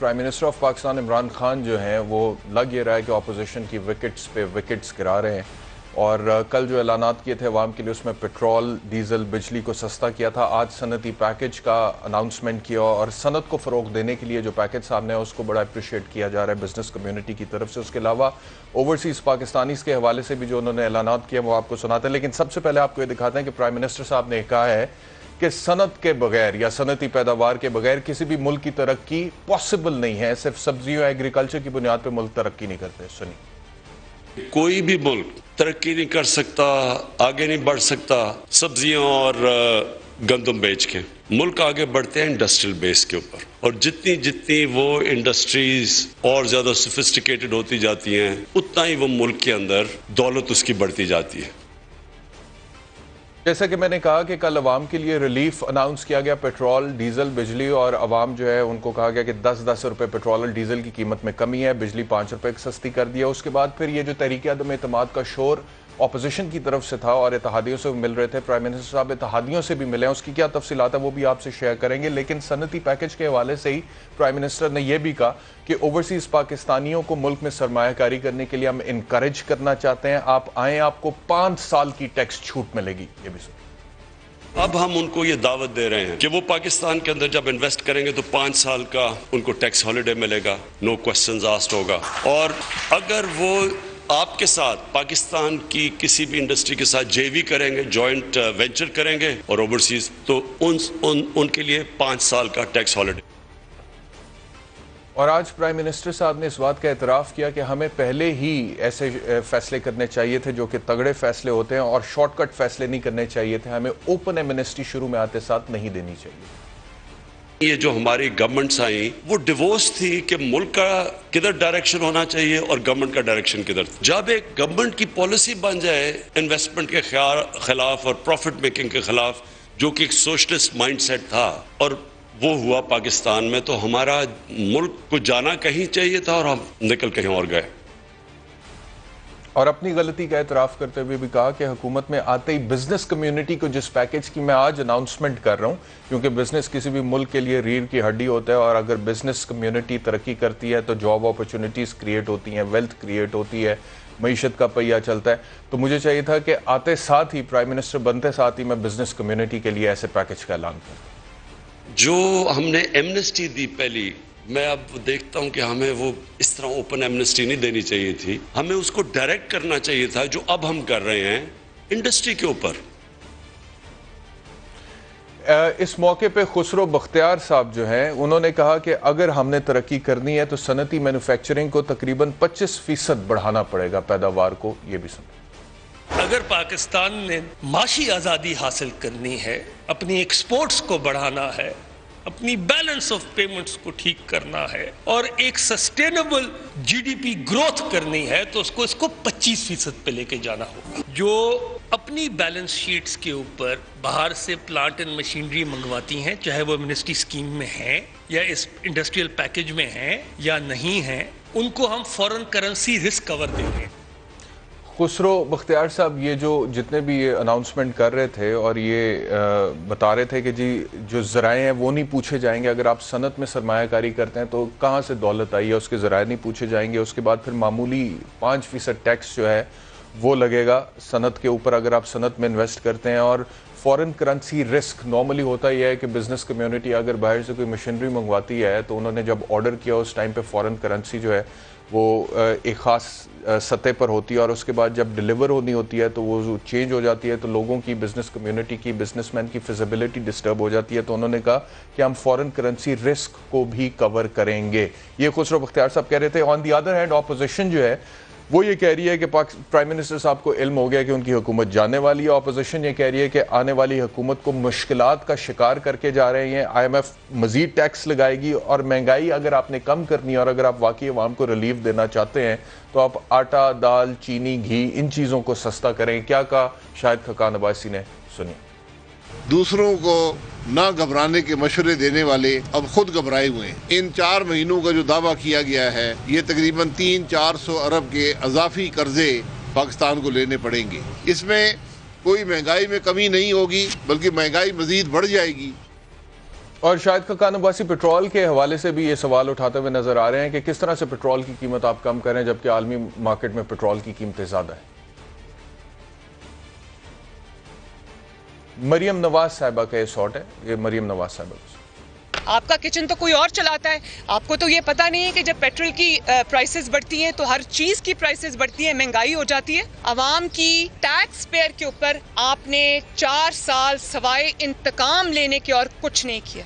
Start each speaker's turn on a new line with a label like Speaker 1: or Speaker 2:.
Speaker 1: Prime minister of Pakistan Imran Khan جو ہیں وہ لگ یہ رہا ہے کہ اپوزیشن کی وکٹس پہ وکٹس گرا رہے ہیں، اور کل جو اعلانات کیے تھے عوام کے لیے اس میں پیٹرول، ڈیزل، بجلی کو سستا کیا تھا۔ آج صنعتی پیکج کا اناؤنسمنٹ کیا اور صنعت کو فروغ دینے کے لیے جو پیکج سامنے ہے اس کو بڑا اپریشیٹ کیا جا رہا ہے بزنس کمیونٹی کی طرف سے۔ اس کے علاوہ اوورسیز پاکستانیز کے حوالے سے بھی جو انہوں نے اعلانات کیا وہ آپ کو سناتے ہیں، لیکن سب سے پہلے آپ کو یہ دکھاتے ہیں کہ پرائم منسٹر صاحب نے کہا ہے کہ صنعت کے بغیر یا صنعتی پیداوار کے بغیر کسی بھی ملک کی ترقی پاسبل نہیں ہے، صرف سبزیوں ایگریکلچر کی بنیاد پہ ملک ترقی نہیں کرتے۔ سنیے۔
Speaker 2: کوئی بھی ملک ترقی نہیں کر سکتا، آگے نہیں بڑھ سکتا سبزیوں اور گندم بیچ کے۔ ملک آگے بڑھتے ہیں انڈسٹریل بیس کے اوپر، اور جتنی وہ انڈسٹریز اور زیادہ سوفسٹیکیٹڈ ہوتی جاتی ہیں اتنا ہی وہ ملک کے اندر دولت اس کی بڑھتی جاتی ہے۔
Speaker 1: جیسا کہ میں نے کہا کہ کل عوام کے لیے ریلیف اناؤنس کیا گیا، پیٹرول، ڈیزل، بجلی، اور عوام جو ہے ان کو کہا گیا کہ 10 روپے پیٹرول اور ڈیزل کی قیمت میں کمی ہے، بجلی 5 روپے سستی کر دیا۔ اس کے بعد پھر یہ جو تحریک عدم اعتماد کا شور اپوزیشن کی طرف سے تھا اور اتحادیوں سے مل رہے تھے، پرائم منسٹر صاحب اتحادیوں سے بھی ملے ہیں، اس کی کیا تفصیلات ہیں وہ بھی آپ سے شیئر کریں گے، لیکن صنعتی پیکج کے حوالے سے ہی پرائم منسٹر نے یہ بھی کہا کہ اوورسیز پاکستانیوں کو ملک میں سرمایہ کاری کرنے کے لیے ہم انکریج کرنا چاہتے ہیں، آپ آئیں، آپ کو 5 سال کی ٹیکس چھوٹ ملے گی۔ یہ بھی سنیں۔
Speaker 2: اب ہم ان کو یہ دعوت دے رہے ہیں کہ وہ پاکستان کے اندر جب انویسٹ کریں گے تو 5 سال کا ان کو ٹیکس ہالیڈے ملے گا، نو کوسچنز آسکڈ ہوگا، اور اگر وہ آپ کے ساتھ پاکستان کی کسی بھی انڈسٹری کے ساتھ جے وی کریں گے، جوائنٹ وینچر کریں گے اور اوورسیز، تو ان کے لیے 5 سال کا ٹیکس ہالیڈے۔
Speaker 1: اور آج پرائم منسٹر صاحب نے اس بات کا اعتراف کیا کہ ہمیں پہلے ہی ایسے فیصلے کرنے چاہیے تھے جو کہ تگڑے فیصلے ہوتے ہیں، اور شارٹ کٹ فیصلے نہیں کرنے چاہیے تھے، ہمیں اوپن ایمنسٹی شروع میں آتے ساتھ نہیں دینی چاہیے۔
Speaker 2: یہ جو ہماری گورنمنٹس آئیں وہ ڈیوورس تھی کہ ملک کا کدھر ڈائریکشن ہونا چاہیے اور گورنمنٹ کا ڈائریکشن کدھر۔ جب ایک گورنمنٹ کی پالیسی بن جائے انویسٹمنٹ کے خلاف اور پروفٹ میکنگ کے خلاف، جو کہ ایک سوشلسٹ مائنڈ سیٹ تھا، اور وہ ہوا پاکستان میں، تو ہمارا ملک کو جانا کہیں چاہیے تھا اور ہم نکل کہیں اور گئے۔
Speaker 1: اور اپنی غلطی کا اعتراف کرتے ہوئے بھی کہا کہ حکومت میں آتے ہی بزنس کمیونٹی کو جس پیکج کی میں آج اناؤنسمنٹ کر رہا ہوں، کیونکہ بزنس کسی بھی ملک کے لیے ریڑھ کی ہڈی ہوتا ہے، اور اگر بزنس کمیونٹی ترقی کرتی ہے تو جاب اپرچونٹیز کریٹ ہوتی ہیں، ویلتھ کریٹ ہوتی ہے، معیشت کا پہیہ چلتا ہے۔ تو مجھے چاہیے تھا کہ آتے ساتھ ہی پرائم منسٹر بنتے ساتھ ہی میں بزنس کمیونٹی کے لیے ایسے پیکج کا اعلان کروں۔
Speaker 2: جو ہم نے ایمنسٹی دی پہلی، میں اب دیکھتا ہوں کہ ہمیں وہ اس طرح اوپن ایمنسٹی نہیں دینی چاہیے تھی، ہمیں اس کو ڈائریکٹ کرنا چاہیے تھا جو اب ہم کر رہے ہیں انڈسٹری کے اوپر۔
Speaker 1: اس موقع پہ خسرو بختیار صاحب جو ہیں انہوں نے کہا کہ اگر ہم نے ترقی کرنی ہے تو صنعتی مینوفیکچرنگ کو تقریباً 25% بڑھانا پڑے گا پیداوار کو۔ یہ بھی سنیں۔
Speaker 3: اگر پاکستان نے معاشی آزادی حاصل کرنی ہے، اپنی ایکسپورٹس کو بڑھانا ہے، اپنی بیلنس آف پیمنٹس کو ٹھیک کرنا ہے، اور ایک sustainable G D P growth کرنی ہے، تو اس کو 25% پہ لے کے جانا ہوگا۔ جو اپنی بیلنس شیٹس کے اوپر باہر سے پلانٹ اینڈ مشینری منگواتی ہیں، چاہے وہ منسٹری اسکیم میں ہیں یا اس انڈسٹریل پیکج میں ہیں یا نہیں ہیں، ان کو ہم فورن کرنسی رسک کور دیں گے۔
Speaker 1: خسرو بختیار صاحب یہ جتنے بھی یہ اناؤنسمنٹ کر رہے تھے اور یہ بتا رہے تھے کہ جی جو ذرائع ہیں وہ نہیں پوچھے جائیں گے، اگر آپ صنعت میں سرمایہ کاری کرتے ہیں تو کہاں سے دولت آئی ہے، اس کے ذرائع نہیں پوچھے جائیں گے۔ اس کے بعد پھر معمولی 5% ٹیکس جو ہے وہ لگے گا صنعت کے اوپر اگر آپ صنعت میں انویسٹ کرتے ہیں، اور فورن کرنسی رسک نارملی ہوتا یہ ہے کہ بزنس کمیونٹی اگر باہر سے کوئی مشینری منگواتی ہے تو انہوں نے جب آرڈر کیا اس ٹائم پہ فورن کرنسی جو ہے وہ ایک خاص سطح پر ہوتی ہے، اور اس کے بعد جب ڈیلیور ہونی ہوتی ہے تو وہ چینج ہو جاتی ہے، تو لوگوں کی، بزنس کمیونٹی کی، بزنس مین کی فیزیبلٹی ڈسٹرب ہو جاتی ہے۔ تو انہوں نے کہا کہ ہم فورن کرنسی رسک کو بھی کور کریں گے، یہ خسرو بختیار صاحب کہہ رہے تھے۔ آن دی ادر ہینڈ اپوزیشن جو ہے وہ یہ کہہ رہی ہے کہ پرائم منسٹر صاحب کو علم ہو گیا کہ ان کی حکومت جانے والی ہے۔ اپوزیشن یہ کہہ رہی ہے کہ آنے والی حکومت کو مشکلات کا شکار کر کے جا رہے ہیں، آئی ایم ایف مزید ٹیکس لگائے گی، اور مہنگائی اگر آپ نے کم کرنی ہے اور اگر آپ واقعی عوام کو ریلیف دینا چاہتے ہیں تو آپ آٹا، دال، چینی، گھی ان چیزوں کو سستا کریں۔ کیا کہا شاہد خاقان عباسی نے، سنیے۔
Speaker 4: دوسروں کو نہ گھبرانے کے مشورے دینے والے اب خود گھبرائے ہوئے ہیں۔ ان 4 مہینوں کا جو دعویٰ کیا گیا ہے، یہ تقریباً 300-400 ارب کے اضافی قرضے پاکستان کو لینے پڑیں گے۔ اس میں کوئی مہنگائی میں کمی نہیں ہوگی، بلکہ مہنگائی مزید بڑھ جائے گی۔
Speaker 1: اور شاہد خاقان عباسی پیٹرول کے حوالے سے بھی یہ سوال اٹھاتے ہوئے نظر آ رہے ہیں کہ کس طرح سے پیٹرول کی قیمت آپ کم کریں جبکہ عالمی مارکیٹ میں پیٹرول کی قیمتیں زیادہ ہیں. مریم نواز صاحبہ کا یہ سوٹ ہے. یہ مریم نواز صاحبہ
Speaker 5: آپ کا کچن تو کوئی اور چلاتا ہے. آپ کو تو یہ پتا نہیں ہے کہ جب پیٹرول کی پرائسز بڑھتی ہیں تو ہر چیز کی پرائسز بڑھتی ہیں, مہنگائی ہو جاتی ہے. عوام کی ٹیکس پیئر کے اوپر آپ نے 4 سال سوائے انتقام لینے کے اور کچھ نہیں کیا.